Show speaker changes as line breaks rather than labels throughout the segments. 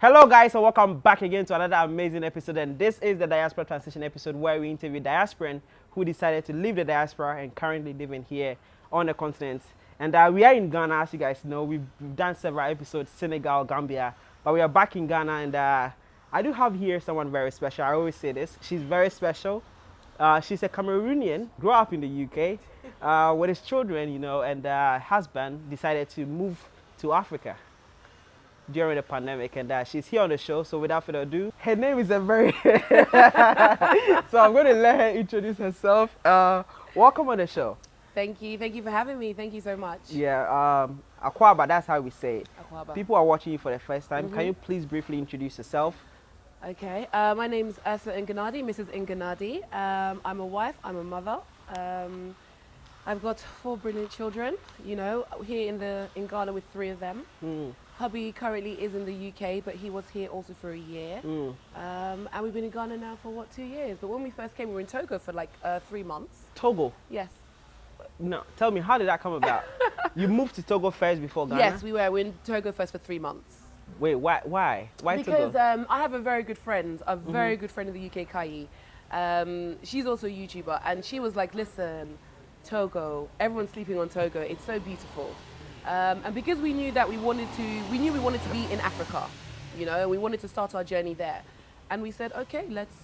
Hello guys and welcome back again to another amazing episode, and this is the Diaspora Transition episode where we interview diasporan who decided to leave the diaspora and currently living here on the continent. And we are in Ghana, as you guys know. We've done several episodes, Senegal, Gambia, but we are back in Ghana, and I do have here someone very special. I always say this. She's very special. She's a Cameroonian, grew up in the UK with his children, and husband decided to move to Africa during the pandemic, and she's here on the show. So without further ado, her name is a very so I'm going to let her introduce herself. Welcome on the show.
Thank you for having me. Thank you so much.
Yeah, Akwaba, that's how we say it.
Akwaba.
People are watching you for the first time. Can you please briefly introduce yourself?
Okay, my name's Ursula Nganadi, Mrs. Nganadi. I'm a wife, I'm a mother. I've got 4 brilliant children, here in Ghana with 3 of them. Hubby currently is in the UK, but he was here also for a year. And we've been in Ghana now for 2 years? But when we first came, we were in Togo for like 3 months.
Togo?
Yes.
No, tell me, how did that come about? You moved to Togo first before Ghana?
Yes, we were. We were in Togo first for 3 months.
Wait, why? Why
because,
Togo?
I have a very good friend, very good friend in the UK, Kai. She's also a YouTuber, and she was like, listen, Togo, everyone's sleeping on Togo, it's so beautiful. And because we knew that we wanted to be in Africa, we wanted to start our journey there. And we said, okay, let's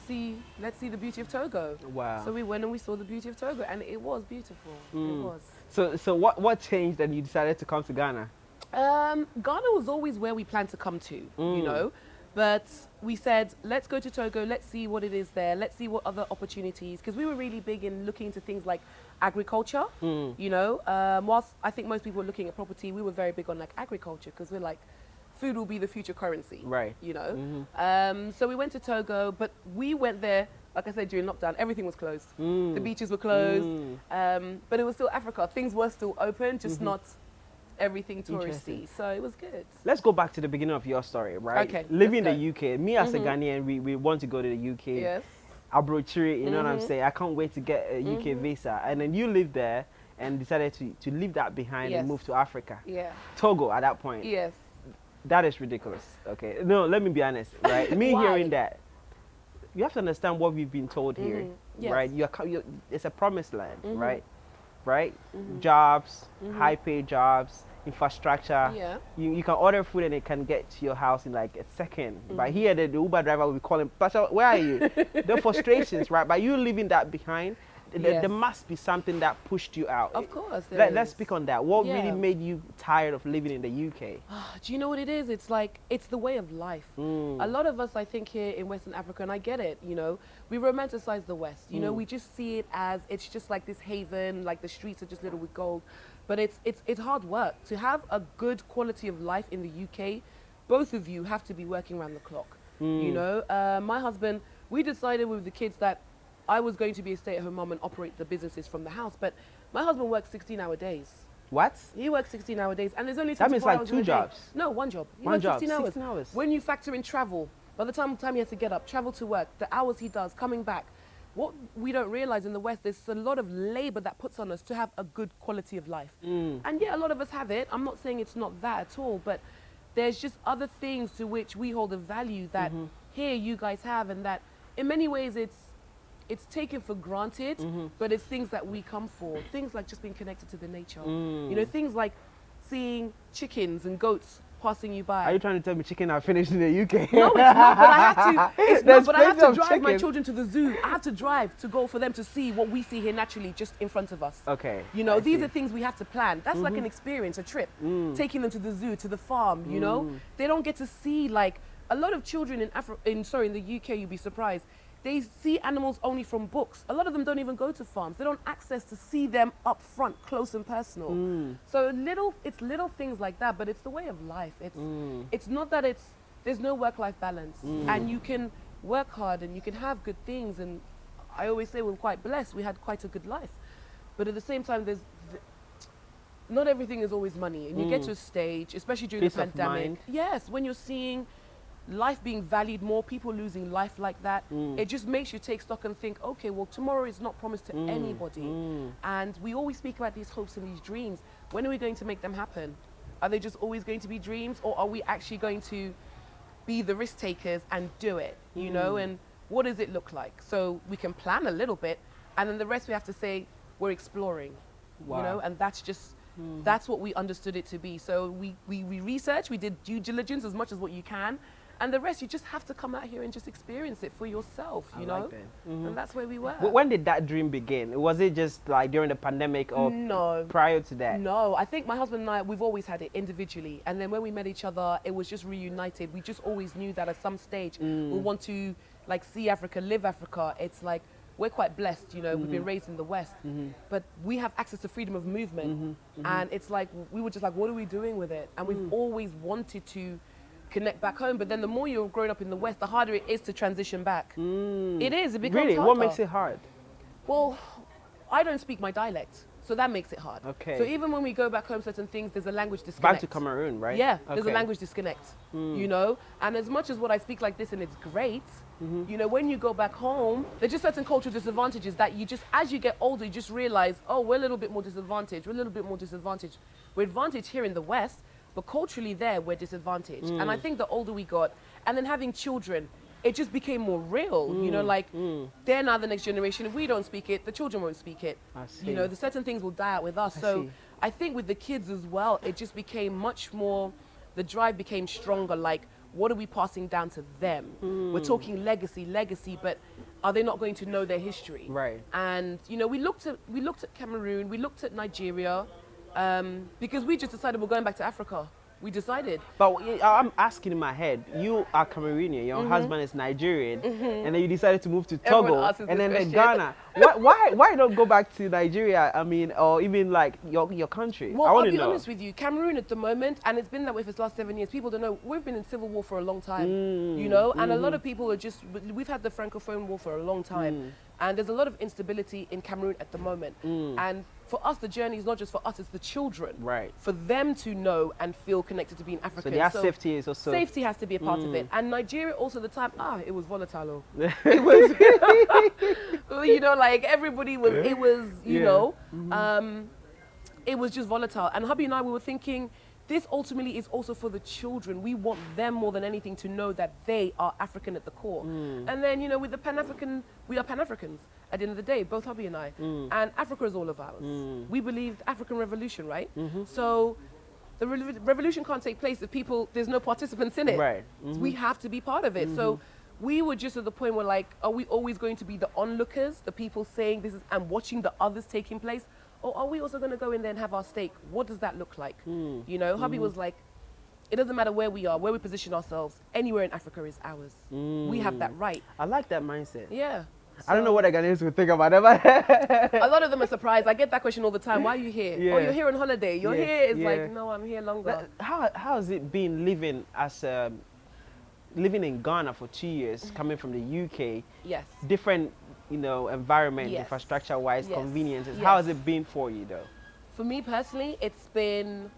see the beauty of Togo.
Wow.
So we went and we saw the beauty of Togo, and it was beautiful. It was.
So what changed and you decided to come to Ghana?
Ghana was always where we planned to come to, but we said, let's go to Togo, let's see what it is there, let's see what other opportunities, because we were really big in looking into things like agriculture, whilst I think most people were looking at property, we were very big on like agriculture, because we're like, food will be the future currency,
right?
So we went to Togo, but we went there, like I said, during lockdown, everything was closed. The beaches were closed, but it was still Africa. Things were still open, just not everything touristy. So it was good.
Let's go back to the beginning of your story, right?
Okay.
Living in the UK, me as a Ghanaian, we want to go to the UK.
Yes.
Abrochiri, you know what I'm saying? I can't wait to get a UK visa. And then you lived there and decided to leave that behind and move to Africa.
Yeah.
Togo at that point.
Yes.
That is ridiculous. Okay. No, let me be honest, right? Me hearing that, you have to understand what we've been told here, right? It's a promised land, right? Right? Jobs, high paid jobs, infrastructure.
Yeah.
You can order food and it can get to your house in like a second. But here the Uber driver will be calling, Pastor, where are you? The frustrations, right? By you leaving that behind, there must be something that pushed you out.
Of course.
Let's speak on that. What really made you tired of living in the UK?
Do you know what it is? It's like, it's the way of life. A lot of us, I think, here in Western Africa, and I get it, we romanticize the West. We just see it as, it's just like this haven, like the streets are just littered with gold. But it's hard work. To have a good quality of life in the UK, both of you have to be working around the clock. My husband, we decided with the kids that I was going to be a stay-at-home mom and operate the businesses from the house, but my husband works 16-hour days.
What?
He works 16-hour days, and there's only 24
That means like
hours
2 jobs.
No, 1 job. He
One
works
job,
16 hours. When you factor in travel, by the time he has to get up, travel to work, the hours he does, coming back, what we don't realize in the West, there's a lot of labor that puts on us to have a good quality of life. And yeah, a lot of us have it. I'm not saying it's not that at all, but there's just other things to which we hold a value that here you guys have, and that in many ways it's taken for granted, but it's things that we come for. Things like just being connected to the nature. Things like seeing chickens and goats passing you by.
Are you trying to tell me chicken are finished in the UK?
No, it's not, but I have to. But I have to drive
chicken.
my children to the zoo. I have to drive to go for them to see what we see here naturally just in front of us.
Okay.
These are things we have to plan. That's like an experience, a trip. Taking them to the zoo, to the farm, They don't get to see, like, a lot of children in the UK, you'd be surprised. They see animals only from books. A lot of them don't even go to farms. They don't access to see them up front, close and personal. So it's little things like that, but it's the way of life. It's not that there's no work-life balance, and you can work hard and you can have good things. And I always say we're quite blessed. We had quite a good life, but at the same time, not everything is always money. And you get to a stage, especially during the pandemic. Yes, when you're seeing life being valued more, people losing life like that, it just makes you take stock and think, okay, well, tomorrow is not promised to anybody. And we always speak about these hopes and these dreams. When are we going to make them happen? Are they just always going to be dreams, or are we actually going to be the risk takers and do it, you know, and what does it look like? So we can plan a little bit, and then the rest we have to say, we're exploring,
Wow.
you know, and that's just, that's what we understood it to be. So we researched, we did due diligence as much as what you can, and the rest you just have to come out here and just experience it for yourself, you know?
Like that.
And that's where we were.
When did that dream begin? Was it just like during the pandemic or
No.
prior to that?
No, I think my husband and I, we've always had it individually. And then when we met each other, it was just reunited. We just always knew that at some stage we want to like see Africa, live Africa. It's like, we're quite blessed, you know, we've been raised in the West, but we have access to freedom of movement. And it's like, we were just like, what are we doing with it? And we've always wanted to connect back home, but then the more you're growing up in the West, the harder it is to transition back. It is, it becomes
Really?
harder.
What makes it hard?
Well, I don't speak my dialect, so that makes it hard.
Okay.
So even when we go back home, certain things, there's a language disconnect.
Back to Cameroon, right?
Yeah, there's a
Okay.
language disconnect, you know? And as much as what I speak like this and it's great, you know, when you go back home, there's just certain cultural disadvantages that you just, as you get older, you just realize, oh, we're a little bit more disadvantaged, we're a little bit more disadvantaged. We're advantaged here in the West, but culturally there, we're disadvantaged. And I think the older we got, and then having children, it just became more real, you know, like they're now the next generation. If we don't speak it, the children won't speak it.
I see.
You know, the certain things will die out with us.
I
So
see.
I think with the kids as well, it just became much more, the drive became stronger. Like, what are we passing down to them? We're talking legacy, but are they not going to know their history?
Right.
And, you know, we looked at Cameroon, we looked at Nigeria, because we just decided we're going back to Africa. We decided.
But I'm asking in my head, you are Cameroonian, your husband is Nigerian, and then you decided to move to
Everyone
Togo,
asks
and
this
then
question.
Ghana. Why don't go back to Nigeria, I mean, or even like your country?
Well,
I
I'll
want to
be
know.
honest with you, Cameroon at the moment, and it's been that way for the last 7 years, people don't know, we've been in civil war for a long time, you know, and a lot of people are just, we've had the Francophone war for a long time, and there's a lot of instability in Cameroon at the moment. And for us, the journey is not just for us, it's the children.
Right.
For them to know and feel connected to being
So
African.
their safety is also...
Safety has to be a part of it. And Nigeria also the time, it was volatile. It was, you know, like everybody was, it was, you know, it was just volatile. And hubby and I, we were thinking, this ultimately is also for the children. We want them more than anything to know that they are African at the core. And then, you know, with the Pan-African, we are Pan-Africans at the end of the day, both hubby and I. And Africa is all of ours. We believe the African revolution, right? So the revolution can't take place if there's no participants in it.
Right.
We have to be part of it. So we were just at the point where like, are we always going to be the onlookers, the people saying this is, and watching the others taking place? Or are we also going to go in there and have our stake? What does that look like? You know, hubby was like, it doesn't matter where we are, where we position ourselves, anywhere in Africa is ours. We have that right.
I like that mindset.
Yeah.
I don't know what the Ghanaians would think about it, but
A lot of them are surprised. I get that question all the time. Why are you here?
Yeah.
Oh, you're here on holiday. You're
Yeah,
here. It's
yeah.
like, no, I'm here longer.
how has it been living living in Ghana for 2 years, coming from the UK?
Yes.
Different, you know, environment,
Yes.
infrastructure-wise,
Yes.
conveniences.
Yes.
How has it been for you, though?
For me personally, it's been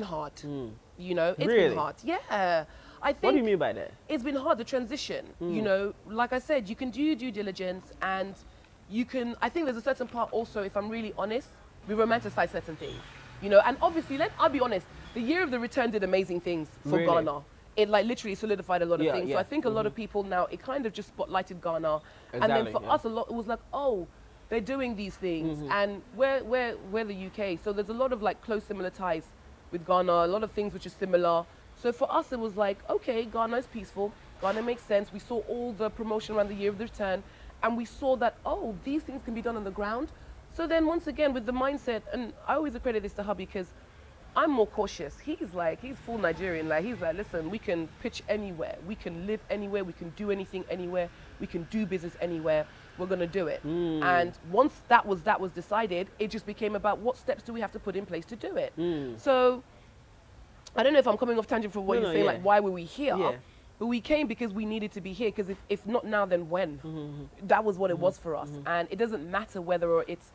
hard. You know, it's
Really?
been hard. Yeah. I think
What do you mean by that?
it's been hard, the transition. You know, like I said, you can do your due diligence and you can, I think there's a certain part also, if I'm really honest, we romanticize certain things. You know, and obviously, I'll be honest, the year of the return did amazing things for
Really?
Ghana. It like literally solidified a lot of
Yeah,
things.
yeah.
So I think a lot of people now, it kind of just spotlighted Ghana. And then
Exactly,
for
yeah.
us, a lot, it was like, oh, they're doing these things. And we're the UK. So there's a lot of like close similar ties with Ghana, a lot of things which are similar. So for us, it was like, okay, Ghana is peaceful. Ghana makes sense. We saw all the promotion around the year of the return. And we saw that, oh, these things can be done on the ground. So then once again, with the mindset, and I always accredit this to hubby because I'm more cautious. He's full Nigerian. Like, he's like, listen, we can pitch anywhere. We can live anywhere. We can do anything anywhere. We can do business anywhere. We're going to do it. And once that was decided, it just became about what steps do we have to put in place to do it. So I don't know if I'm coming off tangent for what you're saying,
yeah.
like, why were we here?
Yeah.
But we came because we needed to be here, because if not now, then when? That was what it was for us. And it doesn't matter whether it's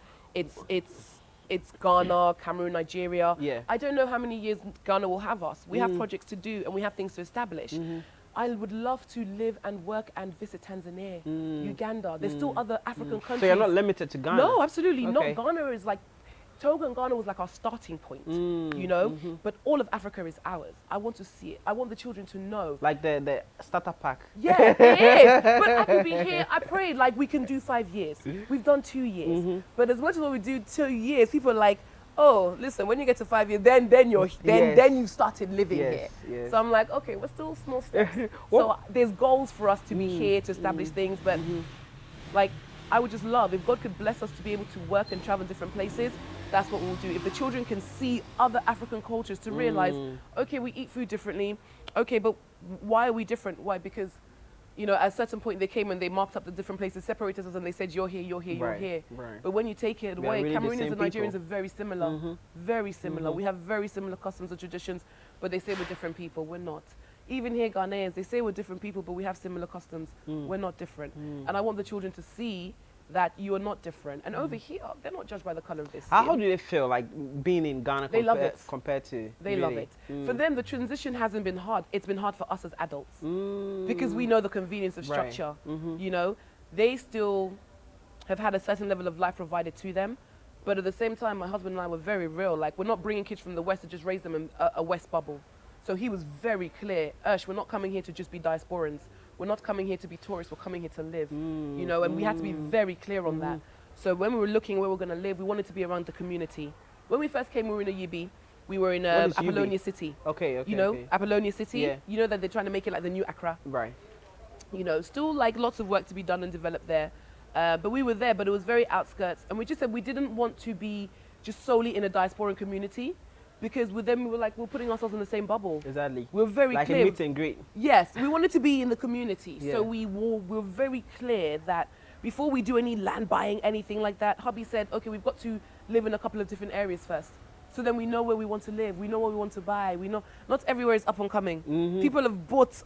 Ghana, Cameroon, Nigeria.
Yeah.
I don't know how many years Ghana will have us. We have projects to do and we have things to establish. I would love to live and work and visit Tanzania, Uganda. There's still other African countries.
So you're not limited to Ghana?
No, absolutely
Okay.
not. Ghana is like, Togo and Ghana was like our starting point, you know, but all of Africa is ours. I want to see it. I want the children to know.
Like the starter pack.
Yeah, it is. But I could be here. I pray like we can do 5 years. We've done 2 years. But as much as we do 2 years, people are like, oh, listen, when you get to 5 years, then you started living here.
Yes.
So I'm like, okay, we're still small steps. So there's goals for us to be here to establish things, but like I would just love if God could bless us to be able to work and travel different places. That's what we'll do. If the children can see other African cultures to realize, okay, we eat food differently. Okay, but why are we different? Why? Because, you know, at a certain point they came and they marked up the different places, separated us, and they said, you're here, you're here, you're here.
Right.
But when you take it away,
really
Cameroonians and Nigerians are very similar. Very similar. We have very similar customs and traditions, but they say we're different people. We're not. Even here, Ghanaians, they say we're different people, but we have similar customs. We're not different. And I want the children to see that you are not different. And over here, they're not judged by the color of their skin.
How do they feel like being in Ghana
They love it.
compared to
They love it. For them, the transition hasn't been hard. It's been hard for us as adults because we know the convenience of structure. You know, they still have had a certain level of life provided to them. But at the same time, my husband and I were very real. Like, we're not bringing kids from the West to just raise them in a West bubble. So he was very clear, we're not coming here to just be diasporans. We're not coming here to be tourists, we're coming here to live, you know, and we had to be very clear on that. So when we were looking where we're going to live, we wanted to be around the community. When we first came, we were in a UB. We were in Apollonia City.
Okay.
You know,
okay.
Apollonia City.
Yeah.
You know that they're trying to make it like the new Accra.
Right.
You know, still like lots of work to be done and developed there. But we were there, but it was very outskirts. And we just said we didn't want to be just solely in a diasporan community. Because with them, we were like, we're putting ourselves in the same bubble.
Exactly.
We're very
like
clear.
Like a meet and greet.
Yes, we wanted to be in the community.
Yeah.
So we're very clear that before we do any land buying, anything like that, hubby said, okay, we've got to live in a couple of different areas first. So then we know where we want to live. We know what we want to buy. We know not everywhere is up and coming. People have bought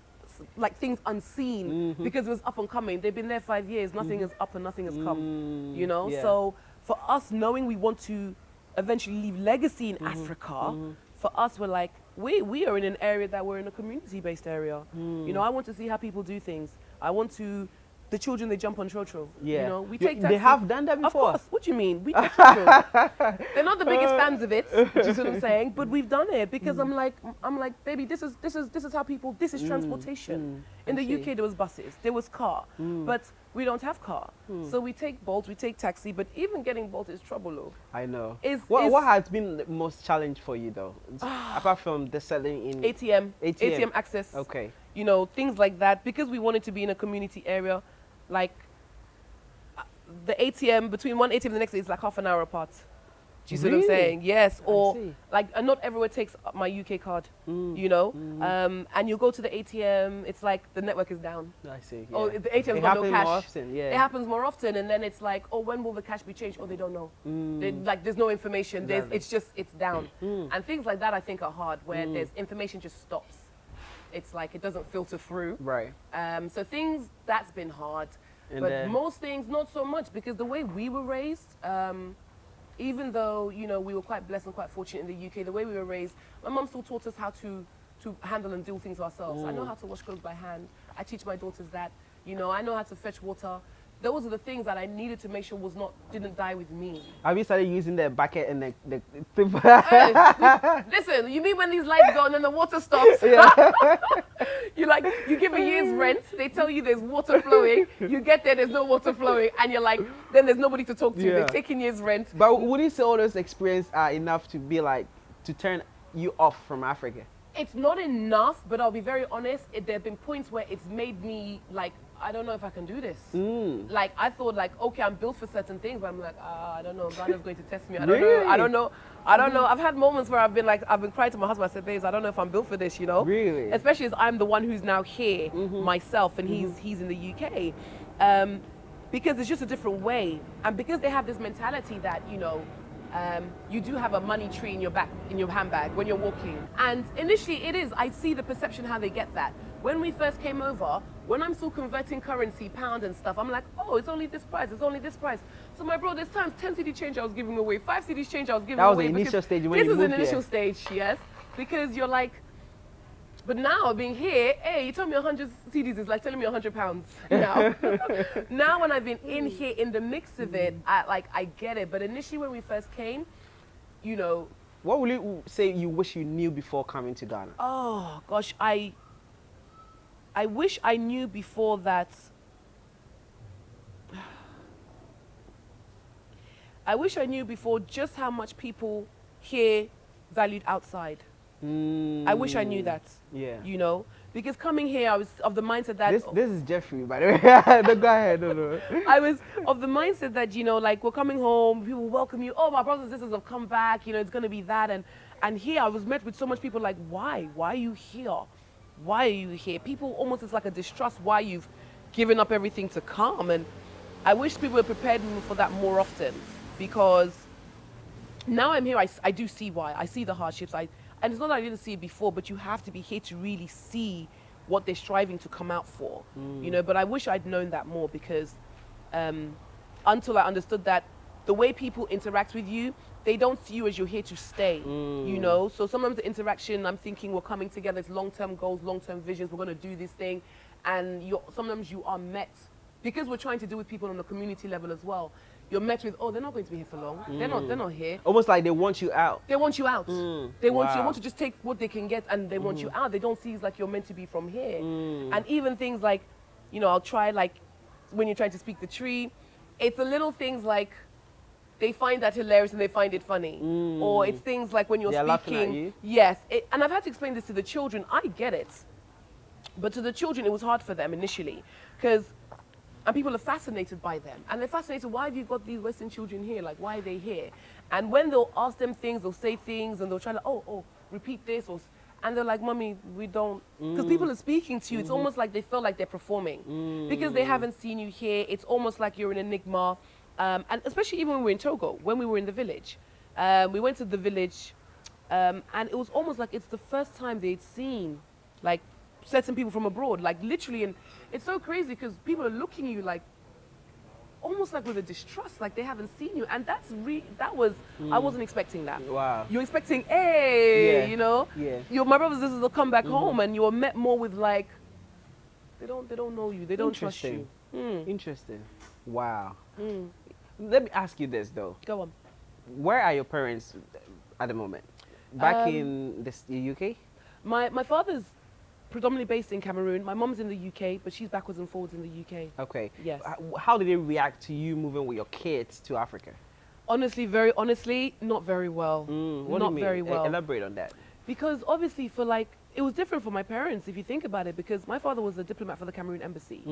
like things unseen because it was up and coming. They've been there 5 years. Nothing is up and nothing has come, you know?
Yeah.
So for us, knowing we want to eventually leave legacy in Africa, for us, we're like, we are in an area that we're in a community-based area. You know, I want to see how people do things. I want to, the children, they jump on trotro.
Yeah.
You know, we take taxi.
They have done that before?
Of course. What do you mean? We take chotro. They're not the biggest fans of it, which is what I'm saying, but we've done it because I'm like, baby, this is how people, this is transportation. In the UK, there was buses, there was car, but we don't have car. So we take Bolt, we take taxi, but even getting Bolt is trouble. Oh.
I know. What has been the most challenge for you though? Apart from the selling in
ATM access.
Okay.
You know, things like that, because we wanted to be in a community area, like the ATM, between one ATM and the next is like half an hour apart. Do you see what I'm saying? Yes, or like, and not everywhere takes my UK card, you know? And you go to the ATM, it's like the network is down.
I see. Yeah.
Oh, the ATM's got no cash.
More often, yeah.
It happens more often, and then it's like, oh, when will the cash be changed? Oh, they don't know. Like, there's no information.
Exactly.
It's down. And things like that I think are hard, where there's information just stops. It's like it doesn't filter through.
Right.
So things, that's been hard.
And
but most things, not so much, because the way we were raised, even though, you know, we were quite blessed and quite fortunate in the UK, the way we were raised, my mum still taught us how to handle and do things ourselves. I know how to wash clothes by hand. I teach my daughters that. You know, I know how to fetch water. Those are the things that I needed to make sure didn't die with me.
Have you started using the bucket and the
Hey, listen, you mean when these lights go and then the water stops? Yeah. You give a year's rent, they tell you there's water flowing, you get there's no water flowing, and you're like, then there's nobody to talk to.
Yeah.
They're taking year's rent.
But would you say all those experiences are enough to be like, to turn you off from Africa?
It's not enough, but I'll be very honest, there have been points where it's made me like, I don't know if I can do this. Like, I thought like, okay, I'm built for certain things, but I'm like, I don't know, Ghana's going to test me. I don't know. I've had moments where I've been crying to my husband. I said, babes, I don't know if I'm built for this, you know?
Really?
Especially as I'm the one who's now here myself, and he's in the UK. Because it's just a different way. And because they have this mentality that, you know, you do have a money tree in your handbag when you're walking. And initially it is, I see the perception how they get that. When we first came over, when I'm still converting currency, pound and stuff, I'm like, oh, it's only this price, it's only this price. So my bro, there's times 10 cedis change I was giving away, 5 cedis change I was giving away.
That was the initial stage when you moved here.
This was an initial stage, yes. Because you're like, but now being here, hey, you told me 100 cedis is like telling me 100 pounds now. Now when I've been in here in the mix of it, I get it. But initially when we first came, you know,
What will you say you wish you knew before coming to Ghana?
oh gosh, I wish I knew before that. I wish I knew before just how much people here valued outside. I wish I knew that.
Yeah.
You know, because coming here, I was of the mindset that
This is Jeffrey, by the way. No, go ahead. No.
I was of the mindset that, you know, like, we're coming home, people welcome you. Oh, my brothers and sisters have come back. You know, it's going to be that. And here I was met with so much people like, why? Why are you here? Why are you here? People almost, it's like a distrust why you've given up everything to come. And I wish people had prepared me for that more often, because now I'm here, I do see why. I see the hardships. And it's not that I didn't see it before, but you have to be here to really see what they're striving to come out for, you know. But I wish I'd known that more, because until I understood that the way people interact with you, they don't see you as you're here to stay, you know. So sometimes the interaction, I'm thinking we're coming together, it's long-term goals, long-term visions, we're going to do this thing. And sometimes you are met, because we're trying to do with people on the community level as well. You're met with, oh, they're not going to be here for long. They're not here.
Almost like they want you out.
They want you out. They want you. They
Wow.
want to just take what they can get, and they want you out. They don't see it's like you're meant to be from here. And even things like, you know, I'll try, like, when you're trying to speak the tree, it's the little things like they find that hilarious and they find it funny. Or it's things like when you're
They're laughing at
speaking.
you?
Yes. And I've had to explain this to the children. I get it. But to the children, it was hard for them initially, and people are fascinated by them. And they're fascinated, why have you got these Western children here? Like, why are they here? And when they'll ask them things, they'll say things, and they'll try to, repeat this. And they're like, Mommy, we don't. Because people are speaking to you. It's almost like they feel like they're performing. Because they haven't seen you here. It's almost like you're an enigma. And especially even when we were in Togo, when we were in the village. We went to the village, and it was almost like it's the first time they'd seen, like, certain people from abroad, like literally. And it's so crazy because people are looking at you like, almost like with a distrust, like they haven't seen you. And I wasn't expecting that.
Wow.
You're expecting, hey,
Yeah.
you know,
Yeah.
my brothers and sisters will come back home, and you're met more with like, they don't know you, they don't trust you.
Interesting. Wow. Let me ask you this though.
Go on.
Where are your parents at the moment? Back in the UK?
My father's predominantly based in Cameroon. My mom's in the UK, but she's backwards and forwards in the UK.
Okay.
Yes.
How did they react to you moving with your kids to Africa?
Honestly, very honestly, not very well.
What do
Not
you mean?
very well.
Elaborate on that.
Because obviously it was different for my parents, if you think about it, because my father was a diplomat for the Cameroon embassy.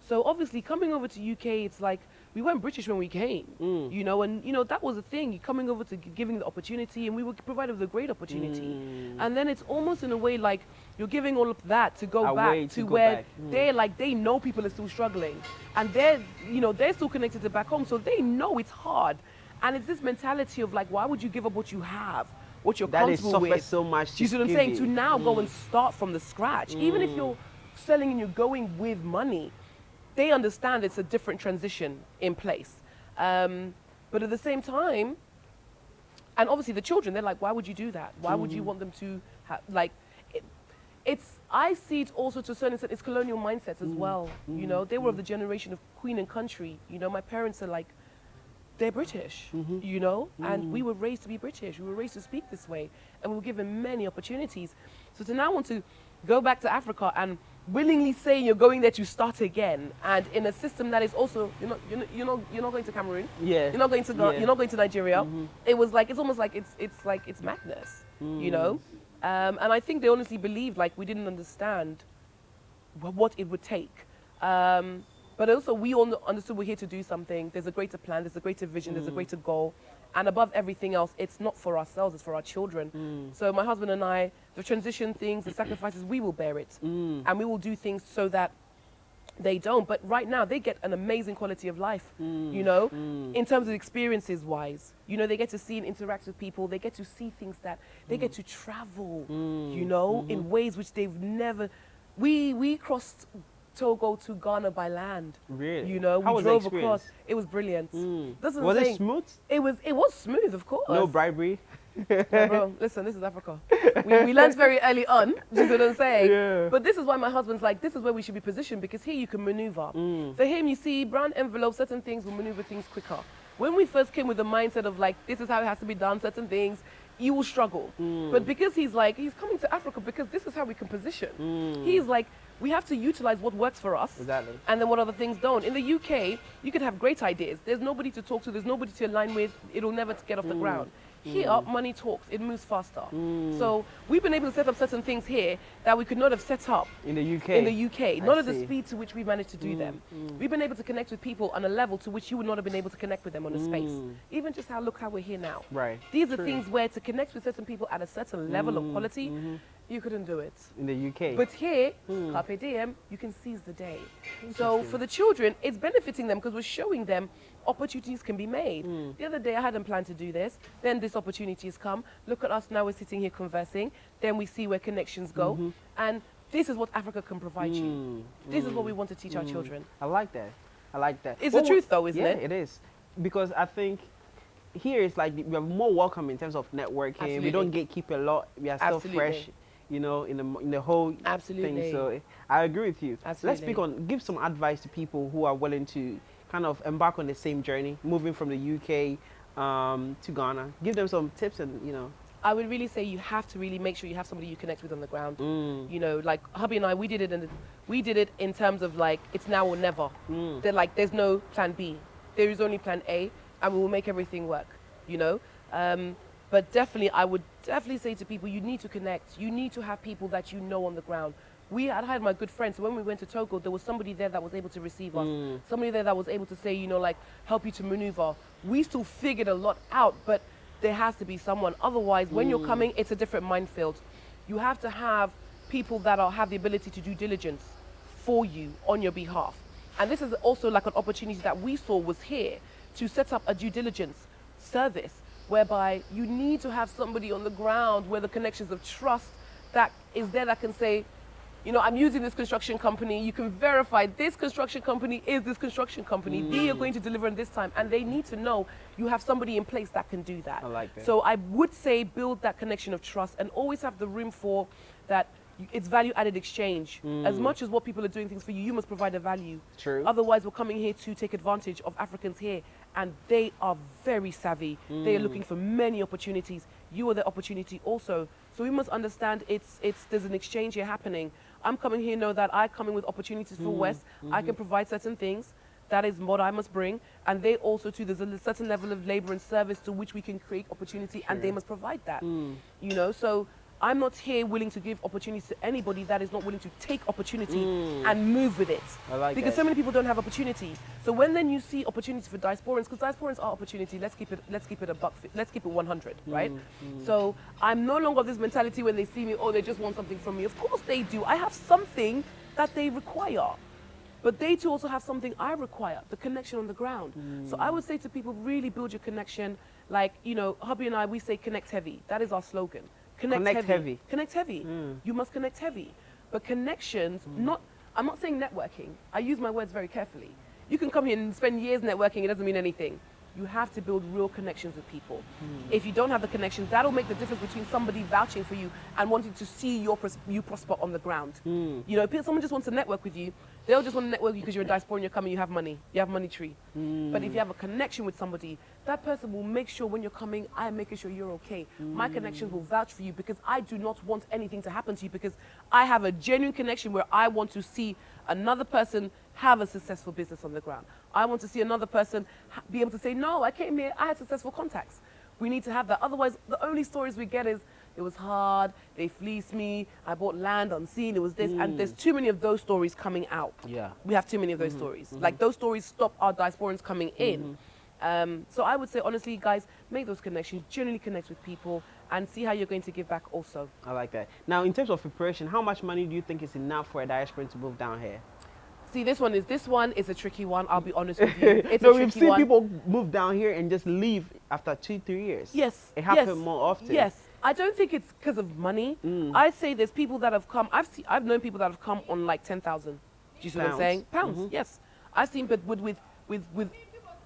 So obviously coming over to UK, it's like, we weren't British when we came, you know, and you know, that was the thing. You're coming over to giving the opportunity, and we were provided with a great opportunity. And then it's almost in a way like you're giving all of that to go back to where they're like, they know people are still struggling, and they're still connected to back home, so they know it's hard. And it's this mentality of like, why would you give up what you have? What you're comfortable with.
so much.
Do you see what I'm saying? To now go and start from the scratch. Even if you're selling and you're going with money, they understand it's a different transition in place. But at the same time, and obviously the children, they're like, why would you do that? Why would you want them to like, I see it also to a certain extent, it's colonial mindsets as well. You know, they were of the generation of Queen and country. You know, my parents are like, they're British, you know, and we were raised to be British. We were raised to speak this way, and we were given many opportunities. So to now want to go back to Africa and willingly say you're going there to start again, and in a system that is also, you're not going to Cameroon.
Yeah.
You're not going to you're not going to Nigeria. It was like, it's almost like it's madness, you know. And I think they honestly believed like we didn't understand what it would take. But also we all understood we're here to do something. There's a greater plan, there's a greater vision, there's a greater goal. And above everything else, it's not for ourselves, it's for our children. So my husband and I, the transition things, the sacrifices, we will bear it. And we will do things so that they don't. But right now, they get an amazing quality of life, you know, in terms of experiences wise. You know, they get to see and interact with people. They get to see things that, they get to travel, you know, in ways which they've never, we crossed Togo to Ghana by land.
Really?
You know,
How
we
was the
drove
experience?
across. It was brilliant. That's what
Was
I'm
it
saying.
smooth?
It was smooth, of course.
No bribery?
No, bro, listen, this is Africa. We learned very early on, do you see what I'm saying?
Yeah.
But this is why my husband's like, this is where we should be positioned, because here you can maneuver. For him, you see, brown envelope, certain things will maneuver things quicker. When we first came with the mindset of like, this is how it has to be done, certain things, you will struggle. But because he's coming to Africa because this is how we can position. He's like, we have to utilize what works for us.
Exactly.
And then what other things don't. In the UK, you could have great ideas. There's nobody to talk to. There's nobody to align with. It'll never get off the ground. Here, money talks. It moves faster. So we've been able to set up certain things here that we could not have set up
in the UK.
Not at the speed to which we managed to do them. We've been able to connect with people on a level to which you would not have been able to connect with them on a space. Even just look how we're here now.
Right.
These are things where to connect with certain people at a certain level of quality, you couldn't do it.
In the UK.
But here, carpe diem, you can seize the day. So for the children, it's benefiting them because we're showing them opportunities can be made. The other day, I hadn't planned to do this. Then this opportunity has come. Look at us now, we're sitting here conversing. Then we see where connections go. And this is what Africa can provide you. This is what we want to teach our children.
I like that. I like that.
It's the truth though, isn't it?
Yeah, it is. Because I think here it's like we are more welcome in terms of networking.
Absolutely.
We don't gatekeep a lot. We are still fresh, you know, in the whole thing. So I agree with you. Let's give some advice to people who are willing to kind of embark on the same journey, moving from the UK to Ghana. Give them some tips and, you know.
I would really say you have to really make sure you have somebody you connect with on the ground. You know, like hubby and I, we did it in terms of like, it's now or never. They're like, there's no plan B. There is only plan A, and we will make everything work, you know? But definitely, I would definitely say to people, you need to connect. You need to have people that you know on the ground. I had my good friends. So when we went to Togo, there was somebody there that was able to receive us. Somebody there that was able to say, you know, like, help you to maneuver. We still figured a lot out, but there has to be someone. Otherwise, when you're coming, it's a different minefield. You have to have people that have the ability to do diligence for you on your behalf. And this is also like an opportunity that we saw was here to set up a due diligence service whereby you need to have somebody on the ground where the connections of trust that is there that can say, you know, I'm using this construction company. You can verify this construction company is this construction company. They are going to deliver in this time. And they need to know you have somebody in place that can do that.
I like that.
So I would say build that connection of trust and always have the room for that. It's value-added exchange. As much as what people are doing things for you, you must provide a value.
True.
Otherwise, we're coming here to take advantage of Africans here. And they are very savvy. They are looking for many opportunities. You are the opportunity also. So we must understand there's an exchange here happening. I'm coming here, know that I come in with opportunities for West. I can provide certain things. That is what I must bring. And they also too, there's a certain level of labor and service to which we can create opportunity and they must provide that. You know, so I'm not here willing to give opportunities to anybody that is not willing to take opportunity and move with it.
I like
because
that.
so many people don't have opportunity. So when then you see opportunities for diasporans, because diasporans are opportunity, let's keep it a buck, let's keep it 100, right? So I'm no longer of this mentality when they see me, oh, they just want something from me. Of course they do. I have something that they require. But they too also have something I require, the connection on the ground. So I would say to people, really build your connection. Like, you know, hubby and I, we say connect heavy. That is our slogan. Connect heavy. Connect heavy. You must connect heavy. But connections, I'm not saying networking. I use my words very carefully. You can come here and spend years networking. It doesn't mean anything. You have to build real connections with people. If you don't have the connections, that'll make the difference between somebody vouching for you and wanting to see you prosper on the ground. You know, if someone just wants to network with you, they'll just want to network with you because you're a diaspora and you're coming, you have money. You have money tree. But if you have a connection with somebody, that person will make sure when you're coming, I am making sure you're okay. My connections will vouch for you because I do not want anything to happen to you because I have a genuine connection where I want to see another person have a successful business on the ground. I want to see another person be able to say, no, I came here, I had successful contacts. We need to have that. Otherwise, the only stories we get is, it was hard, they fleeced me, I bought land unseen, it was this, and there's too many of those stories coming out.
Yeah.
We have too many of those stories. Like, those stories stop our diasporans coming in. So I would say, honestly, guys, make those connections, genuinely connect with people, and see how you're going to give back also.
I like that. Now, in terms of preparation, how much money do you think is enough for a diasporan to move down here?
See, this one is a tricky one, I'll be honest with you. It's
no,
a tricky
we've seen
one.
people move down here and just leave after 2-3 years.
Yes.
It happens more often.
Yes. I don't think it's because of money. I say there's people that have come, I've known people that have come on like 10,000. Do you see what I'm saying? Pounds, yes. I've seen, but with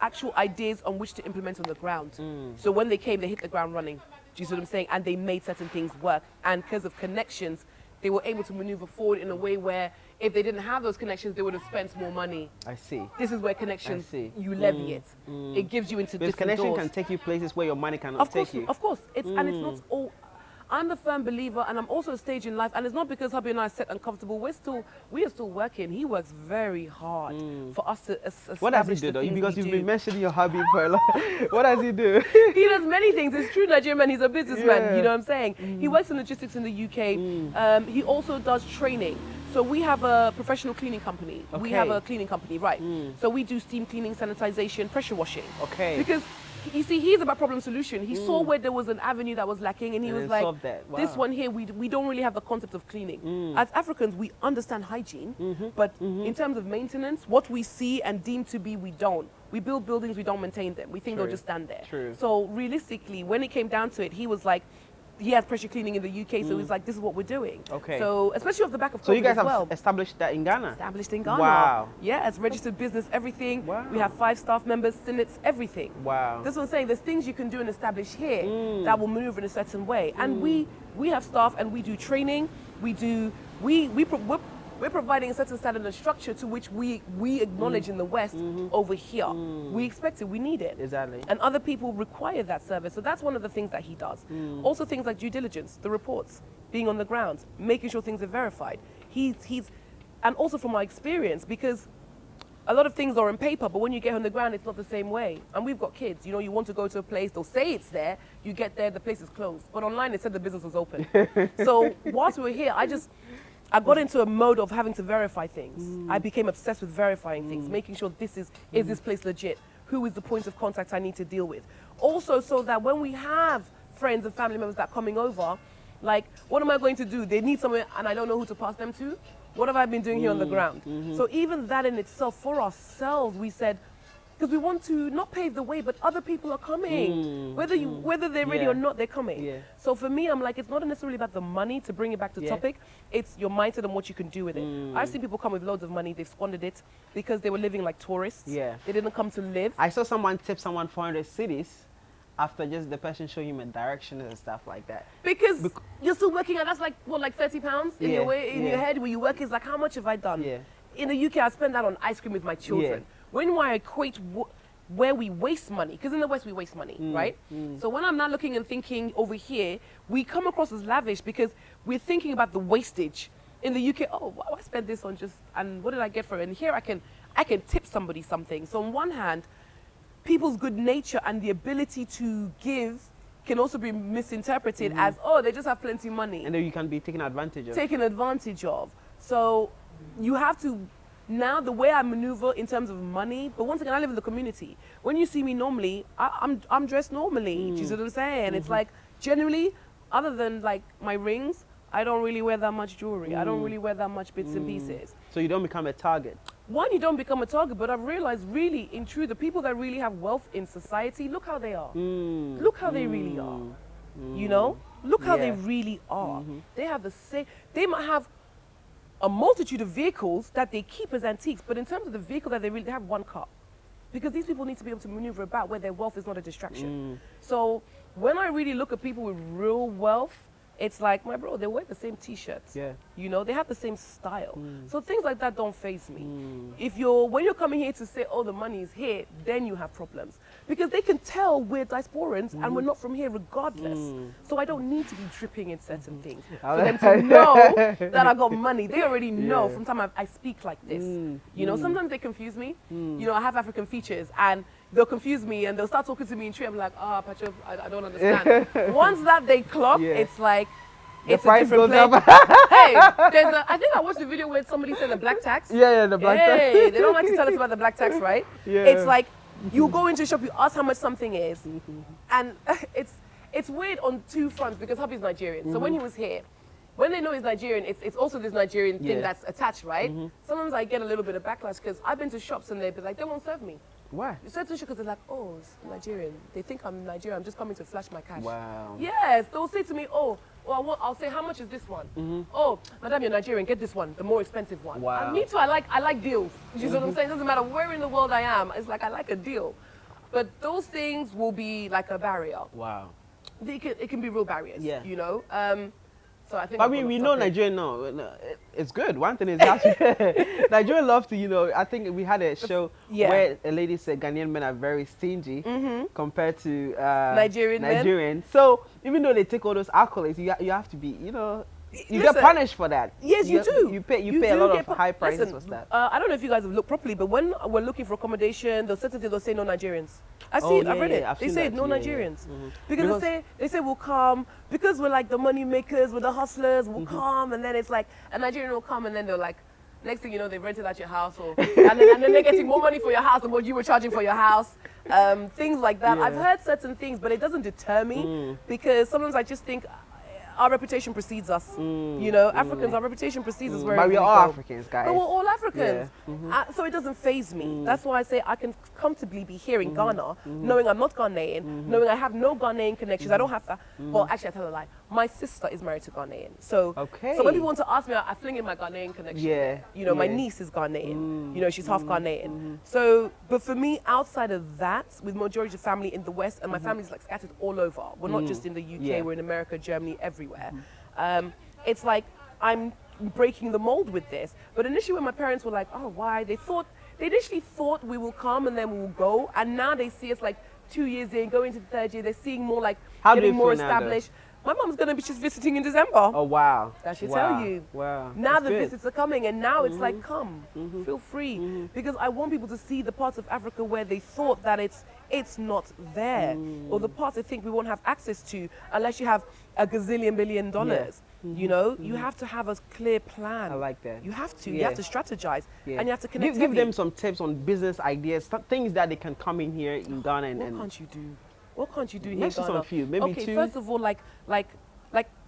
actual ideas on which to implement on the ground. So when they came, they hit the ground running. Do you see what I'm saying? And they made certain things work. And because of connections, they were able to maneuver forward in a way where if they didn't have those connections, they would have spent more money.
I see.
This is where connections,
I see.
you levy it. It gives you into
Because
different
connection
doors.
can take you places where your money cannot take you.
Of course. And it's not all. I'm a firm believer, and I'm also a stage in life, and it's not because hubby and I are set uncomfortable. We are still working. He works very hard for us to establish
What does he do, though? Because you've been mentioning your hobby for a lot. What does he do?
He does many things. It's true, Nigerian man. He's a businessman. You know what I'm saying? He works in logistics in the UK. He also does training. So we have a professional cleaning company.
Okay.
We have a cleaning company, right? So we do steam cleaning, sanitization, pressure washing.
Okay.
Because you see, he's about problem solution. He saw where there was an avenue that was lacking, and he was like,
Wow.
this one here, we don't really have the concept of cleaning. As Africans, we understand hygiene, but in terms of maintenance, what we see and deem to be, we don't. We build buildings, we don't maintain them. We think they'll just stand there.
True.
So realistically, when it came down to it, he was like, he has pressure cleaning in the UK, so he's like, this is what we're doing.
Okay.
So especially off the back of COVID
So you guys
as well.
have established that in Ghana?
Established in Ghana.
Wow.
Yeah, as registered business, everything.
Wow.
We have 5 staff members, synods, everything.
Wow.
That's what I'm saying. There's things you can do and establish here that will maneuver in a certain way. And we have staff and we do training. We're providing a certain standard and structure to which we acknowledge in the West over here. We expect it, we need it.
Exactly.
And other people require that service. So that's one of the things that he does. Also things like due diligence, the reports, being on the ground, making sure things are verified. And also from my experience, because a lot of things are on paper, but when you get on the ground, it's not the same way. And we've got kids, you know, you want to go to a place, they'll say it's there, you get there, the place is closed. But online, it said the business was open. So whilst we were here, I got into a mode of having to verify things. I became obsessed with verifying things, making sure is this place legit? Who is the point of contact I need to deal with? Also, so that when we have friends and family members that are coming over, like, what am I going to do? They need somewhere and I don't know who to pass them to. What have I been doing here on the ground? So even that in itself, for ourselves, we said, because we want to not pave the way, but other people are coming. Whether they're ready or not, they're coming.
Yeah.
So for me, I'm like, it's not necessarily about the money, to bring it back to topic. It's your mindset and what you can do with it. I've seen people come with loads of money, they've squandered it because they were living like tourists.
Yeah.
They didn't come to live.
I saw someone tip someone 400 cities after just the person showing him a direction and stuff like that.
Because you're still working, and that's like, what, like 30 pounds in your head where you work is like, how much have I done?
Yeah.
In the UK, I spend that on ice cream with my children. When I equate where we waste money, because in the West we waste money, right? So when I'm not looking and thinking over here, we come across as lavish because we're thinking about the wastage. In the UK, oh, I spent this on just, and what did I get for it? And here I can tip somebody something. So on one hand, people's good nature and the ability to give can also be misinterpreted as, oh, they just have plenty of money.
And then you can be taken advantage of.
Taken advantage of. So you have to, now the way I maneuver in terms of money, but once again, I live in the community. When you see me normally, I'm dressed normally. Do you see what I'm saying? It's like, generally, other than like my rings, I don't really wear that much jewelry. I don't really wear that much bits and pieces.
So you don't become a target.
One, you don't become a target, but I've realized really, in truth, the people that really have wealth in society, look how they are. Look how they really are. You know? Look how they really are. They have the same, they might have a multitude of vehicles that they keep as antiques, but in terms of the vehicle that they really, they have one car. Because these people need to be able to maneuver about where their wealth is not a distraction. So when I really look at people with real wealth, it's like, my bro, they wear the same t-shirts.
Yeah.
You know, they have the same style. So things like that don't faze me. When you're coming here to say, oh, the money is here, then you have problems. Because they can tell we're diasporans and we're not from here regardless. So I don't need to be dripping in certain things for them to know that I got money. They already know from the time I speak like this. You know, sometimes they confuse me. You know, I have African features and they'll confuse me and they'll start talking to me in tree. I'm like, Pacho, I don't understand. Once that they clock, it's like, it's a different place. Hey, I think I watched a video where somebody said the black tax.
Yeah, the black tax.
They don't like to tell us about the black tax, right? It's like, you go into a shop, you ask how much something is. And it's weird on two fronts because hubby's Nigerian. So when he was here, when they know he's Nigerian, it's also this Nigerian thing that's attached, right? Sometimes I get a little bit of backlash because I've been to shops and they'll be like, they won't serve me.
Why?
Certain shops are like, oh, it's Nigerian. They think I'm Nigerian. I'm just coming to flash my cash.
Wow.
Yes, they'll say to me, oh, well, I'll say, how much is this one? Oh, madam, you're Nigerian. Get this one, the more expensive one.
Wow.
And me too. I like deals. You know what I'm saying? It doesn't matter where in the world I am. It's like I like a deal. But those things will be like a barrier.
Wow.
It can be real barriers.
Yeah.
You know. So I think.
But we know Nigerian now. It's good. One thing is Nigerian love to, you know, I think we had a show where a lady said Ghanaian men are very stingy compared to
Nigerian men.
So even though they take all those accolades, you have to be, you know, you get punished for that.
Yes, you do.
You pay a lot of high prices for that.
I don't know if you guys have looked properly, but when we're looking for accommodation, they'll say no Nigerians. I've read it. They say no Nigerians. Because they say we'll come, because we're like the money makers, we're the hustlers, we'll come, and then it's like a Nigerian will come, and then they're like, next thing you know, they've rented out your house, and then they're getting more money for your house than what you were charging for your house. Things like that. I've heard certain things, but it doesn't deter me, because sometimes I just think, our reputation precedes us. You know, Africans, our reputation precedes us.
But we're all Africans, guys.
But we're all Africans. So it doesn't faze me. That's why I say I can comfortably be here in Ghana, knowing I'm not Ghanaian, knowing I have no Ghanaian connections. I don't have that. Well, actually, I tell a lie. My sister is married to Ghanaian. So when people want to ask me, I fling in my Ghanaian connection. You know, my niece is Ghanaian. You know, she's half Ghanaian. So, but for me, outside of that, with majority of family in the West, and my family's like scattered all over. We're not just in the UK, we're in America, Germany, everywhere. It's like I'm breaking the mold with this. But initially when my parents were like, oh, why? They initially thought we will come and then we will go. And now they see us like 2 years in, going to the third year. They're seeing more like getting more established. My mom's going to be just visiting in December.
Oh, wow.
That should tell you.
Wow.
Now the visits are coming, and now it's like, come, feel free. Because I want people to see the parts of Africa where they thought that it's not there. Or the parts they think we won't have access to unless you have a gazillion billion dollars. You know, you have to have a clear plan.
I like that.
You have to. You have to strategize. And you have to connect.
Give them some tips on business ideas, things that they can come in here in Ghana and...
What can't you do? What can't you do here in
Mention
Ghana?
some few, maybe two.
Okay, first of all, like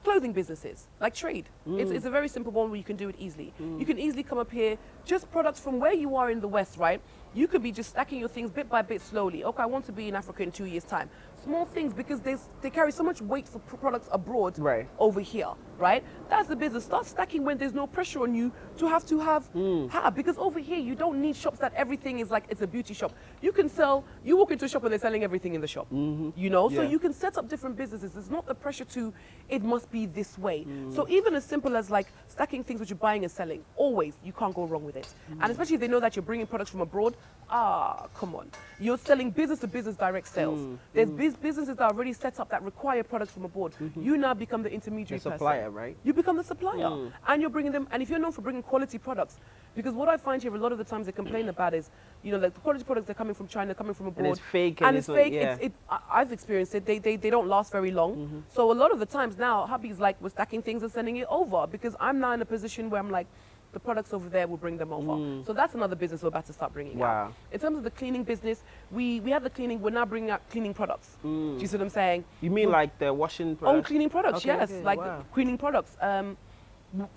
clothing businesses, like trade. It's a very simple one where you can do it easily. You can easily come up here, just products from where you are in the West, right? You could be just stacking your things bit by bit slowly. Okay, I want to be in Africa in 2 years' time. Small things, because they carry so much weight for products abroad over here, right? That's the business. Start stacking when there's no pressure on you to have because over here you don't need shops that everything is like it's a beauty shop. You can sell, you walk into a shop and they're selling everything in the shop, you know? So you can set up different businesses. There's not the pressure to, it must be this way. So even as simple as like stacking things which you're buying and selling, always, you can't go wrong with it. And especially if they know that you're bringing products from abroad, come on. You're selling business to business direct sales. There's businesses that are already set up that require products from abroad. You now become the intermediary person.
Supplier, right?
You become the supplier. And you're bringing them, and if you're known for bringing quality products, because what I find here a lot of the times they complain about is, you know, like the quality products they're coming from China, coming from abroad.
And it's fake.
And it's fake. I've experienced it. They don't last very long. So a lot of the times now, hubby's like, we're stacking things and sending it over, because I'm now in a position where I'm like, the products over there will bring them over. So that's another business we're about to start bringing out. In terms of the cleaning business, we have the cleaning, we're now bringing out cleaning products. Do you see what I'm saying?
You mean like the washing products?
Own cleaning products, yes. Like cleaning products, our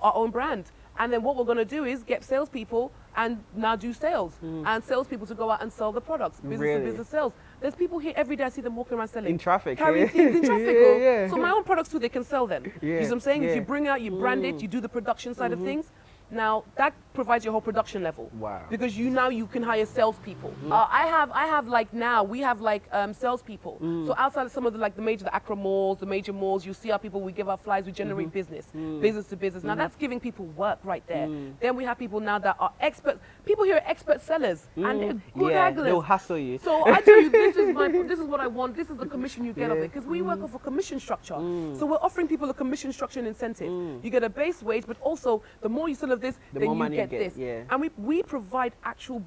own brand. And then what we're going to do is get salespeople and now do sales. And salespeople to go out and sell the products. Business to business sales. There's people here every day, I see them walking around selling.
In traffic.
Carrying things in traffic. So my own products too, they can sell them. You know what I'm saying? If you bring out, you brand it, you do the production side of things. Now that provides your whole production level. Because you can hire salespeople. We have salespeople. So outside of some of the major, the Accra malls, the major malls, you see our people, we give our flyers, we generate business to business. Now that's giving people work right there. Then we have people now that are experts. People here are expert sellers and they're good hagglers.
They'll hustle you.
So I tell you, this is what I want. This is the commission you get of it, because we work off a commission structure. So we're offering people a commission structure and incentive. You get a base wage, but also the more you sell of this,
the
then
more
you
money
get
you
this.
get.
And we provide actual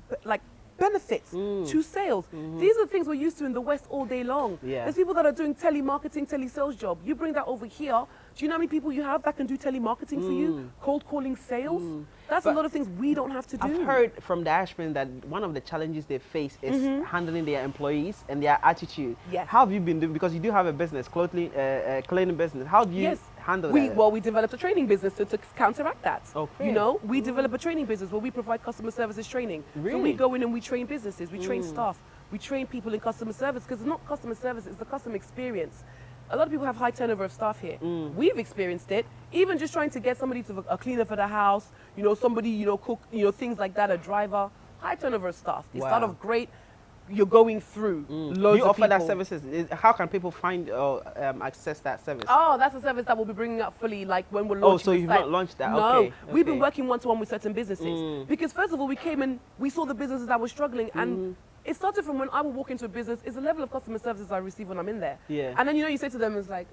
benefits to sales. These are the things we're used to in the West all day long. There's people that are doing telemarketing, telesales job. You bring that over here. Do you know how many people you have that can do telemarketing for you? Cold calling sales? That's a lot of things we don't have to do.
I've heard from diasporans that one of the challenges they face is handling their employees and their attitude. How have you been doing? Because you do have a business, clothing business. How do you handle that?
Well, we developed a training business to counteract that. You know, we develop a training business where we provide customer services training. So we go in and we train businesses, we train staff, we train people in customer service, because it's not customer service, it's the customer experience. A lot of people have high turnover of staff here. We've experienced it. Even just trying to get somebody to a cleaner for the house, you know, somebody, you know, cook, you know, things like that, a driver, high turnover of staff. They start off great, you're going through loads
You
of
offer that
people.
services. How can people find or access that service?
Oh, that's a service that we'll be bringing up fully, like when we're
Oh,
launching
so
the
you've
site.
not launched that?
No,
Okay.
we've been
okay.
working one-to-one with certain businesses. Because first of all, we came in, we saw the businesses that were struggling, and it started from when I would walk into a business, is the level of customer services I receive when I'm in there.
Yeah.
And then, you say to them, it's like,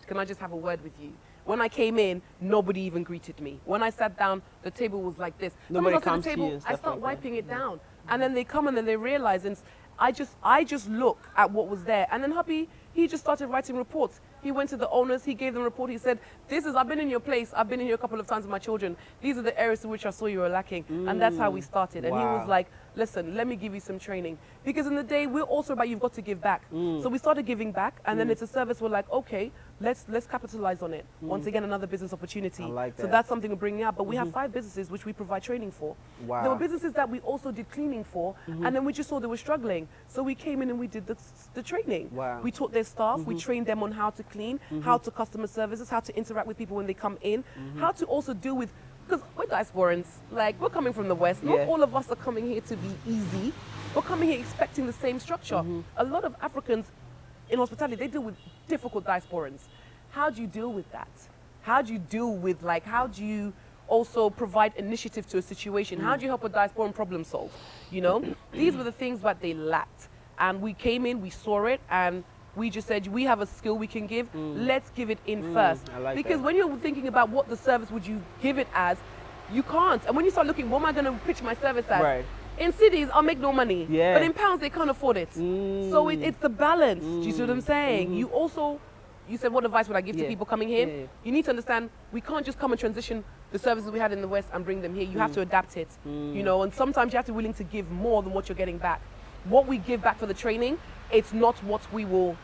can I just have a word with you? When I came in, nobody even greeted me. When I sat down, the table was like this.
Nobody
Someone got
comes
to
to
the
you
table,
and
I
stuff
start
like that.
wiping it down. And then they come and then they realize, and I just look at what was there. And then hubby, he just started writing reports. He went to the owners, he gave them a report. He said, I've been in your place, I've been in here a couple of times with my children. These are the areas to which I saw you were lacking. And that's how we started. And he was
Wow.
like, listen, let me give you some training. Because in the day, we're also about you've got to give back. So we started giving back, and then it's a service we're like, okay, let's capitalize on it. Once again, another business opportunity.
I like
So
that.
that's something we're bringing out. But we have 5 businesses which we provide training for.
Wow.
There were businesses that we also did cleaning for, and then we just saw they were struggling. So we came in and we did the training.
Wow.
We taught their staff, we trained them on how to clean, how to customer services, how to interact with people when they come in, how to also deal with, because we're diasporans, like we're coming from the West, not
Yeah.
all of us are coming here to be easy. We're coming here expecting the same structure. A lot of Africans in hospitality, they deal with difficult diasporans. How do you deal with that? How do you deal with, how do you also provide initiative to a situation? How do you help a diasporan problem solve? These were the things that they lacked. And we came in, we saw it, and we just said, we have a skill we can give. Let's give it in first.
I like
because
that.
when you're thinking about what the service would you give it as, you can't. And when you start looking, what am I going to pitch my service as?
Right.
In cities, I'll make no money.
Yeah.
But in pounds, they can't afford it. So it's the balance. Do you see what I'm saying? You said, what advice would I give to
Yeah.
people coming here?
Yeah.
You need to understand, we can't just come and transition the services we had in the West and bring them here. You have to adapt it, and sometimes you have to be willing to give more than what you're getting back. What we give back for the training, it's not what we will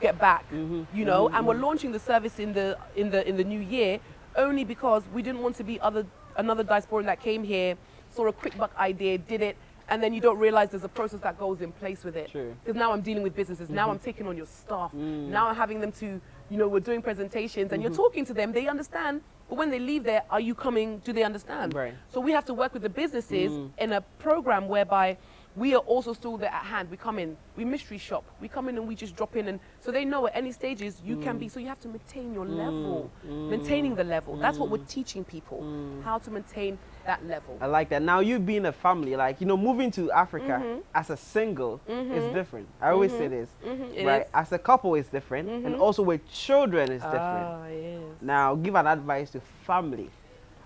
get back, and we're launching the service in the new year only because we didn't want to be another diasporan that came here, saw a quick buck idea, did it, and then you don't realize there's a process that goes in place with it.
True.
Because now I'm dealing with businesses, now I'm taking on your staff, now I'm having them to, we're doing presentations, and you're talking to them, they understand, but when they leave there, are you coming, do they understand?
Right.
So we have to work with the businesses in a program whereby we are also still there at hand. We come in, we mystery shop, we come in and we just drop in, and so they know at any stages you can be, so you have to maintain your level, maintaining the level. That's what we're teaching people, how to maintain that level.
I like that. Now, you being a family, moving to Africa as a single is different. I always say this,
It
right?
is.
As a couple is different, and also with children is different.
Ah, yes.
Now, give an advice to family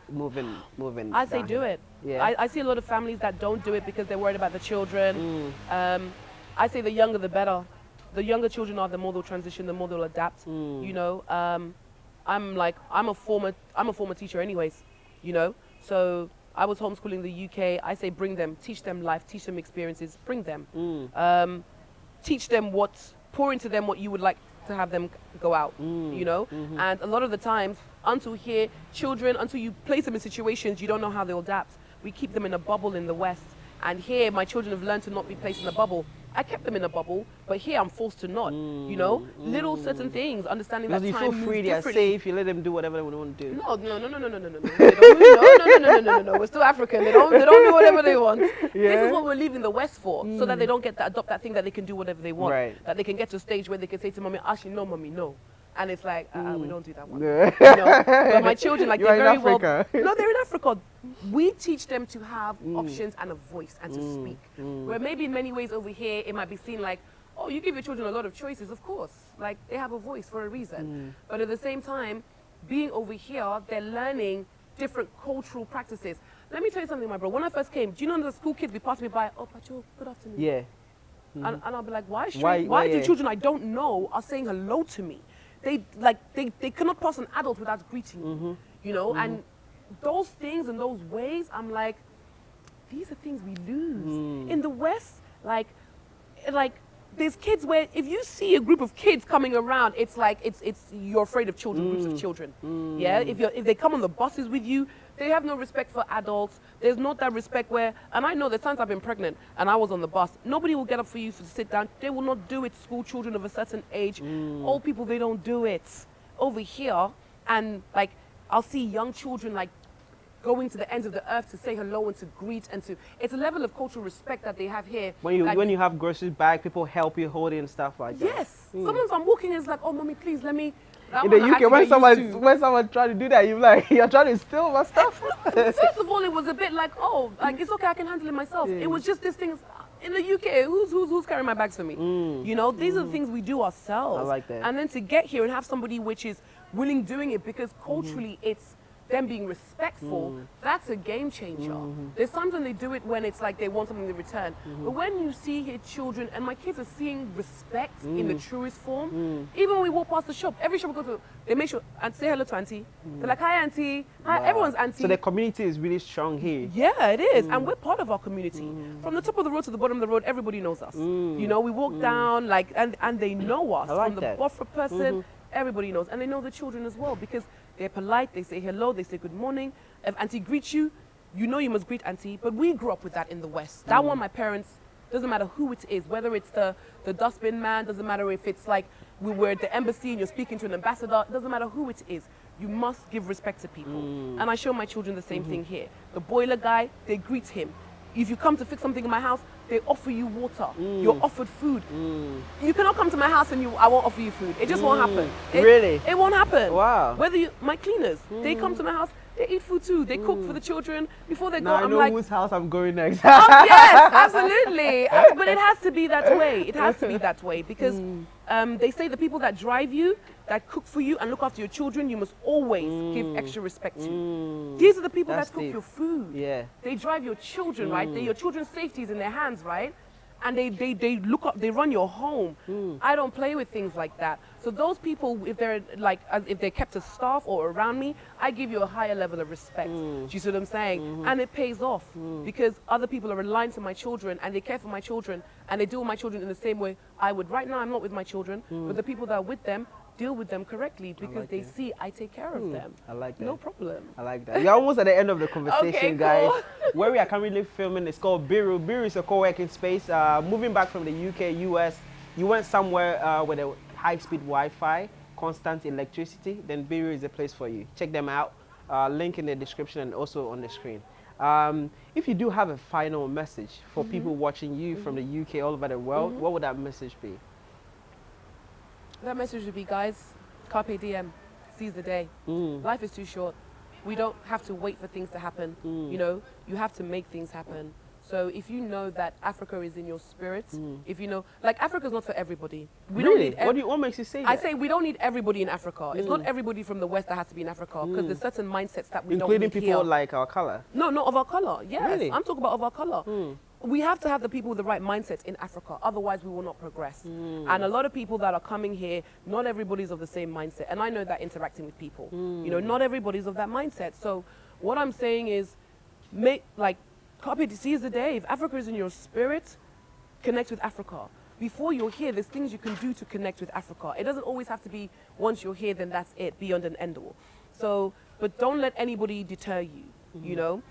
moving.
I say
down
do
here.
it.
Yeah.
I see a lot of families that don't do it because they're worried about the children. I say the younger the better. The younger children are, the more they'll transition, the more they'll adapt. I'm a former teacher anyways, So I was homeschooling the UK. I say bring them, teach them life, teach them experiences, bring them. Teach them pour into them what you would like to have them go out, And a lot of the times, until you place them in situations, you don't know how they'll adapt. We keep them in a bubble in the West. And here, my children have learned to not be placed in a bubble. I kept them in a bubble, but here I'm forced to not, Little certain things, understanding
Because
that
you
time
feel
moves
free, they're
differently.
safe, you let them do whatever they want to do.
No. No. We're still African. They don't do whatever they want. This is what we're leaving the West for, so that they don't adopt that thing that they can do whatever they want.
Right.
That they can get to a stage where they can say to mommy, actually, no, mommy, no. And it's like, we don't do that one. But my children,
You're
they're
in
very
Africa.
well. No, they're in Africa. We teach them to have options and a voice and to speak. Where maybe in many ways over here, it might be seen like, oh, you give your children a lot of choices, of course. Like, they have a voice for a reason. But at the same time, being over here, they're learning different cultural practices. Let me tell you something, my bro. When I first came, do you know the school kids, they pass me by, oh, Pacho, good afternoon.
Yeah.
And I'll be like, why
Why,
do
yeah.
children I don't know are saying hello to me? They cannot pass an adult without greeting you, and those things and those ways, I'm like, these are things we lose. In the West, like there's kids where if you see a group of kids coming around, it's like you're afraid of children, groups of children. Yeah, if they come on the buses with you, they have no respect for adults. There's not that respect and I know the times I've been pregnant and I was on the bus, nobody will get up for you to sit down. They will not do it. School children of a certain age, old people, they don't do it. Over here, and I'll see young children going to the ends of the earth to say hello and to greet and to. It's a level of cultural respect that they have here.
When you have groceries bag, people help you hold it and stuff like that.
Yes. Sometimes I'm walking and it's like, oh, mommy, please let me.
In the UK, when someone try to do that, you're like, you're trying to steal my stuff.
First of all, it was a bit like, oh, like it's okay, I can handle it myself. It was just this thing. In the UK, who's carrying my bags for me? You know, these are the things we do ourselves.
I like that.
And then to get here and have somebody which is willing doing it because culturally it's them being respectful, that's a game changer. There's times when they do it when it's like they want something in return. But when you see here children, and my kids are seeing respect in the truest form, even when we walk past the shop, every shop we go to, they make sure and say hello to auntie. They're like, hi auntie, hi, everyone's auntie.
So the community is really strong here.
Yeah, it is. And we're part of our community. From the top of the road to the bottom of the road, everybody knows us. You know, we walk down like, and they know us.
Like
from the Bofra person, everybody knows. And they know the children as well because they're polite, they say hello, they say good morning. If auntie greets you, you know you must greet auntie. But we grew up with that in the West. That one, my parents, doesn't matter who it is, whether it's the dustbin man, doesn't matter if it's like we were at the embassy and you're speaking to an ambassador, doesn't matter who it is. You must give respect to people. And I show my children the same thing here. The boiler guy, they greet him. If you come to fix something in my house, they offer you water. You're offered food. You cannot come to my house and I won't offer you food. It just won't happen.
Really?
It won't happen.
Wow.
Whether my cleaners, they come to my house, they eat food too. They cook for the children. Before they go,
now
I'm
I know
like,
whose house I'm going next.
yes, absolutely. But it has to be that way. It has to be that way because they say the people that drive you, that cook for you and look after your children, you must always give extra respect to. These are the people that cook your food.
Yeah.
They drive your children, right? Your children's safety is in their hands, right? And they look up, they run your home. I don't play with things like that. So those people, if they're like, if they're kept as staff or around me, I give you a higher level of respect. Do you see what I'm saying? And it pays off because other people are relying on my children and they care for my children and they deal with my children in the same way I would. Right now, I'm not with my children, but the people that are with them, deal with them correctly because they see I take care of them.
I like that.
No problem.
I like that. We're almost at the end of the conversation,
Okay,
guys.
cool.
Where we are currently filming is called Biru. Biru is a co-working space. Moving back from the UK, US, you went somewhere with a high-speed Wi-Fi, constant electricity, then Biru is a place for you. Check them out. Link in the description and also on the screen. If you do have a final message for people watching you from the UK all over the world, what would that message be?
That message would be, guys, carpe diem, seize the day. Life is too short. We don't have to wait for things to happen. You know, you have to make things happen. So if you know that Africa is in your spirit, if you know, like Africa is not for everybody. We don't need
what makes you say that?
I say we don't need everybody in Africa. It's not everybody from the West that has to be in Africa because there's certain mindsets that we don't need
including people
here.
like our color.
No, not of our color. Yes,
Really?
I'm talking about of our color. We have to have the people with the right mindset in Africa. Otherwise, we will not progress. And a lot of people that are coming here, not everybody's of the same mindset. And I know that interacting with people, you know, not everybody's of that mindset. So what I'm saying is, seize the day. If Africa is in your spirit, connect with Africa. Before you're here, there's things you can do to connect with Africa. It doesn't always have to be once you're here, then that's it, beyond an end all. So, but don't let anybody deter you, you know.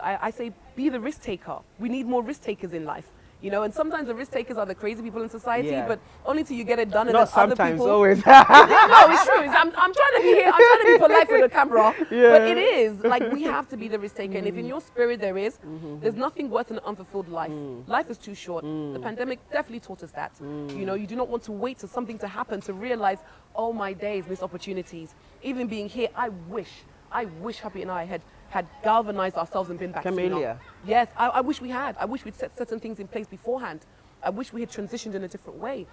I say be the risk taker. We need more risk takers in life, you know. And sometimes the risk takers are the crazy people in society, but only till you get it done. And
not
then other
sometimes,
people,
always.
no, it's true. I'm trying to be here. I'm trying to be polite for the camera, but it is like we have to be the risk taker. And if in your spirit there's nothing worse than an unfulfilled life. Life is too short. The pandemic definitely taught us that. You know, you do not want to wait for something to happen to realize, oh my days, missed opportunities. Even being here, I wish Happy and I had galvanized ourselves and been back sooner. Yes, I wish we had. I wish we'd set certain things in place beforehand. I wish we had transitioned in a different way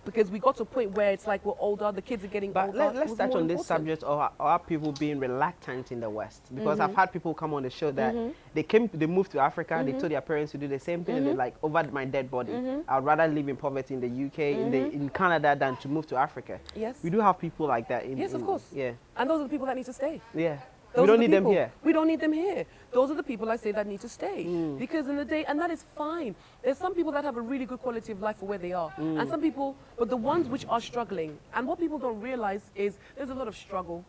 because we got to a point where it's like we're older, the kids are getting older.
Let's touch on this subject of our people being reluctant in the West because I've had people come on the show that they moved to Africa, they told their parents to do the same thing and they're like, over my dead body, I'd rather live in poverty in the UK, in Canada than to move to Africa.
Yes.
We do have people like that.
Yes, of course.
Yeah.
And those are the people that need to stay.
Yeah.
Those
we don't need them here.
We don't need them here. Those are the people I say that need to stay. Because in the day, and that is fine. There's some people that have a really good quality of life for where they are. And some people, but the ones which are struggling, and what people don't realize is there's a lot of struggle.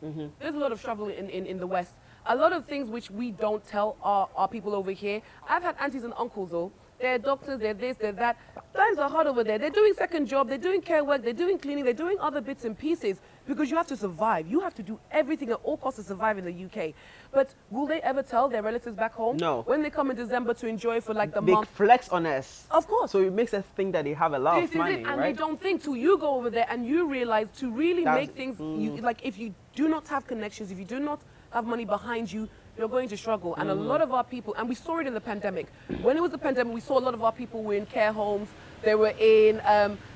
There's a lot of struggle in the West. A lot of things which we don't tell our people over here. I've had aunties and uncles, though. They're doctors, they're this, they're that. Times are hard over there. They're doing second job, they're doing care work, they're doing cleaning, they're doing other bits and pieces. because you have to survive. You have to do everything at all costs to survive in the UK. But will they ever tell their relatives back home?
No.
When they come in December to enjoy for like the
They
month.
flex on us.
Of course.
So it makes us think that they have a lot
This
of money,
is it, and
right?
they don't think till you go over there and you realize to really
That's-
make things, like if you do not have connections, if you do not have money behind you, you're going to struggle. And a lot of our people, and we saw it in the pandemic. When it was the pandemic, we saw a lot of our people were in care homes. They were in,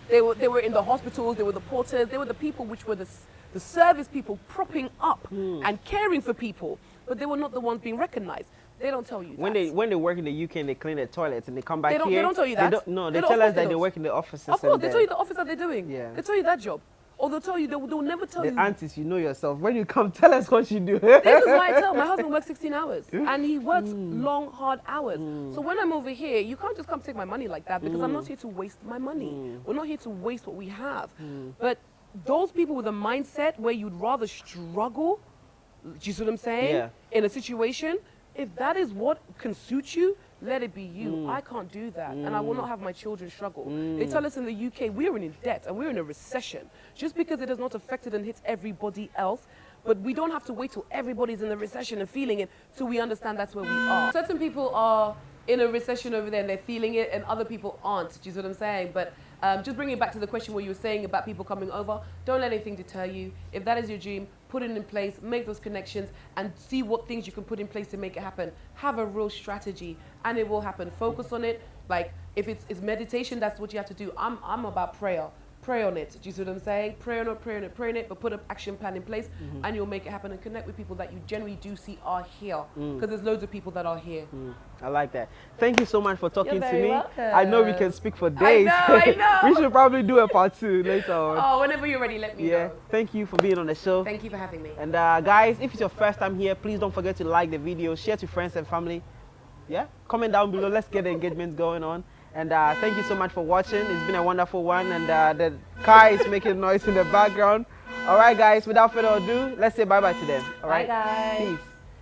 they were in the hospitals. They were the porters. They were the people which were the service people propping up and caring for people. But they were not the ones being recognized. They don't tell you
When
that.
they work in the UK and they clean their toilets and they come back
They don't-
here,
they don't tell you that.
No,
They
they
don't-
tell
of
us
course they
that they
don't.
work in the offices.
Of course,
and
they tell you the office that they're doing.
Yeah.
They tell you that job. Or they'll tell you, they'll never tell
the
you.
aunties, you know yourself. When you come, tell us what you do.
This is why I tell my husband works 16 hours and he works long, hard hours. So when I'm over here, you can't just come take my money like that because I'm not here to waste my money. We're not here to waste what we have. But those people with a mindset where you'd rather struggle, do you see what I'm saying?
Yeah.
In a situation, if that is what can suit you, let it be you. I can't do that. And I will not have my children struggle. They tell us in the UK, we're in debt and we're in a recession. Just because it has not affected and hit everybody else, but we don't have to wait till everybody's in the recession and feeling it till we understand that's where we are. Certain people are in a recession over there and they're feeling it and other people aren't. Do you see what I'm saying? But just bringing it back to the question where you were saying about people coming over, don't let anything deter you. If that is your dream, put it in place, make those connections and see what things you can put in place to make it happen. Have a real strategy and it will happen. Focus on it. Like if it's meditation, that's what you have to do. I'm about prayer. Pray on it. Do you see what I'm saying? Pray on it, pray on it, pray on it, but put an action plan in place and you'll make it happen and connect with people that you generally do see are here. Because there's loads of people that are here.
I like that. Thank you so much for talking
You're
to
very
me.
welcome.
I know we can speak for days.
I know.
We should probably do a part 2 later on.
Oh, whenever you're ready, let me
Yeah.
know.
Thank you for being on the show.
Thank you for having me.
And guys, if it's your first time here, please don't forget to like the video, share to friends and family. Yeah, comment down below. Let's get the engagement going on. And thank you so much for watching. It's been a wonderful one. And the car is making noise in the background. All right, guys, without further ado, let's say bye-bye to them. All right,
Bye, guys.
Peace.